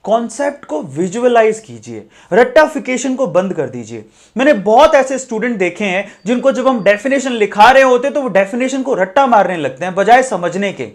Concept को visualise कीजिए, रट्टाफिकेशन को बंद कर दीजिए। मैंने बहुत ऐसे स्टूडेंट देखे हैं जिनको जब हम डेफिनेशन लिखा रहे होते तो वो डेफिनेशन को रट्टा मारने लगते हैं बजाय समझने के।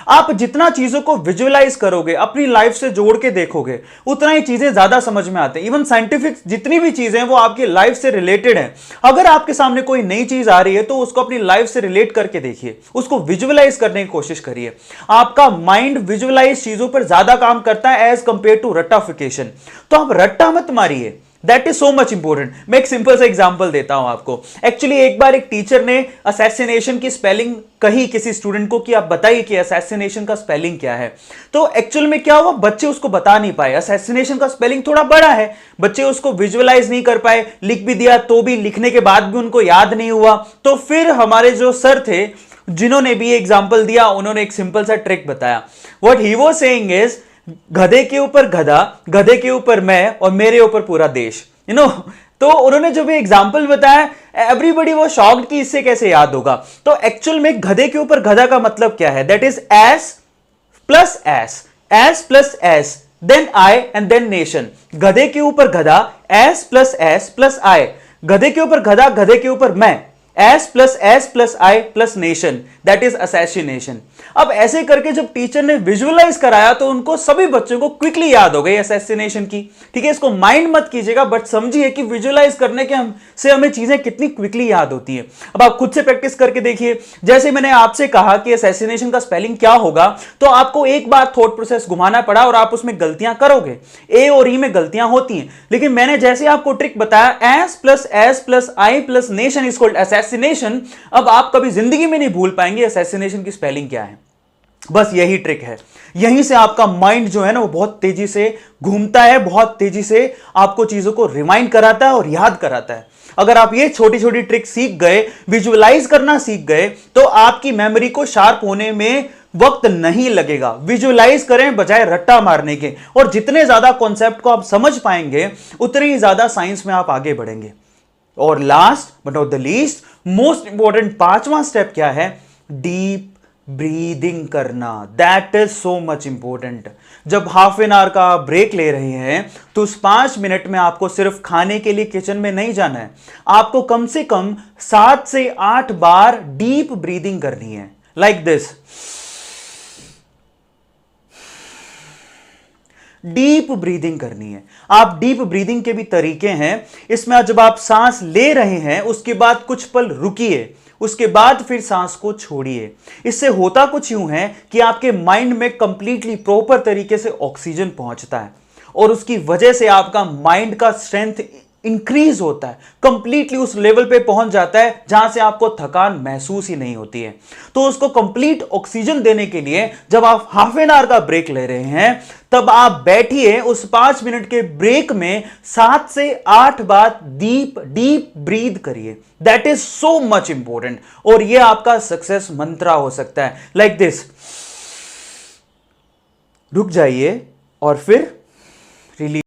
आप जितना चीजों को विजुअलाइज करोगे, अपनी लाइफ से जोड़ के देखोगे, उतना ही चीजें ज्यादा समझ में आते हैं। इवन साइंटिफिक जितनी भी चीजें हैं वो आपकी लाइफ से रिलेटेड हैं। अगर आपके सामने कोई नई चीज आ रही है तो उसको अपनी लाइफ से रिलेट करके देखिए, उसको विजुअलाइज करने की कोशिश करिए। आपका माइंड विजुअलाइज चीजों पर ज्यादा काम करता है एज कंपेयर टू रट्टाफिकेशन। तो आप रट्टा मत मारिए, that is so much important. मैं एक सिंपल सा एग्जांपल देता हूं आपको। एक्चुअली एक बार एक टीचर ने असैसिनेशन की स्पेलिंग कही किसी स्टूडेंट को कि आप बताइए कि असैसिनेशन का स्पेलिंग क्या है। तो एक्चुअल में क्या हुआ, बच्चे उसको बता नहीं पाए। असैसिनेशन का स्पेलिंग थोड़ा बड़ा है, बच्चे उसको विजुअलाइज नहीं कर पाए। लिख भी दिया तो भी, लिखने के बाद भी उनको याद नहीं हुआ। तो फिर हमारे जो सर थे जिन्होंने भी एग्जाम्पल दिया, उन्होंने एक सिंपल सा ट्रिक बताया। What he was saying is, गधे के ऊपर गधा, गधे के ऊपर मैं और मेरे ऊपर पूरा देश, यू नो। तो उन्होंने जब ये एग्जाम्पल बताया, एवरीबॉडी वो शॉक्ड कि इससे कैसे याद होगा। तो एक्चुअल में गधे के ऊपर गधा का मतलब क्या है, that is S plus S plus S then I and then nation. गधे के ऊपर गधा, एस प्लस आई, गधे के ऊपर गधा, गधे के ऊपर मैं, S plus I plus nation, that is assassination. अब ऐसे करके जब टीचर ने विजुअलाइज कराया तो उनको सभी बच्चों को क्विकली याद हो गई असैसिनेशन की। ठीक है, इसको माइंड मत कीजिएगा, बट समझिए कि विजुअलाइज करने के से हमें चीजें कितनी क्विकली याद होती हैं। अब आप खुद से प्रैक्टिस करके देखिए। जैसे मैंने आपसे कहा कि असैसिनेशन का स्पेलिंग क्या होगा, तो आपको एक बार थॉट प्रोसेस घुमाना पड़ा और आप उसमें गलतियां करोगे। ए और ई में गलतियां होती हैं, लेकिन मैंने जैसे आपको ट्रिक बताया, S plus I plus nation is called assassination. अब आप कभी जिंदगी में नहीं भूल पाएंगे असैसिनेशन की स्पेलिंग क्या है। बस यही ट्रिक है। यहीं से आपका माइंड जो है ना वो बहुत तेजी से घूमता है, बहुत तेजी से आपको चीजों को रिमाइंड कराता है और याद कराता है। अगर आप ये छोटी छोटी ट्रिक सीख गए, विजुअलाइज करना सीख गए, तो आपकी मेमोरी को शार्प होने में वक्त नहीं लगेगा। विजुअलाइज करें बजाय रट्टा मारने के, और जितने ज्यादा कॉन्सेप्ट को आप समझ पाएंगे उतने ही ज्यादा साइंस में आप आगे बढ़ेंगे। और last but not the least, most important पांचवा स्टेप क्या है, डीप ब्रीदिंग करना। That is so much important. जब हाफ एन आवर का ब्रेक ले रहे हैं तो उस 5 मिनट में आपको सिर्फ खाने के लिए किचन में नहीं जाना है, आपको कम से कम 7 से 8 बार डीप ब्रीदिंग करनी है, लाइक दिस। डीप ब्रीदिंग करनी है। आप डीप ब्रीदिंग के भी तरीके हैं। इसमें जब आप सांस ले रहे हैं उसके बाद कुछ पल रुकिए, उसके बाद फिर सांस को छोड़िए। इससे होता कुछ यूं है कि आपके माइंड में कंप्लीटली प्रॉपर तरीके से ऑक्सीजन पहुंचता है और उसकी वजह से आपका माइंड का स्ट्रेंथ इंक्रीज होता है, कंप्लीटली उस लेवल पे पहुंच जाता है जहां से आपको थकान महसूस ही नहीं होती है। तो उसको कंप्लीट ऑक्सीजन देने के लिए जब आप हाफ एन आवर का ब्रेक ले रहे हैं, तब आप बैठिए, उस 5 मिनट के ब्रेक में 7 से 8 बार डीप ब्रीद करिए। That is so much important, और यह आपका सक्सेस मंत्रा हो सकता है, लाइक दिस। रुक जाइए और फिर रिलीज।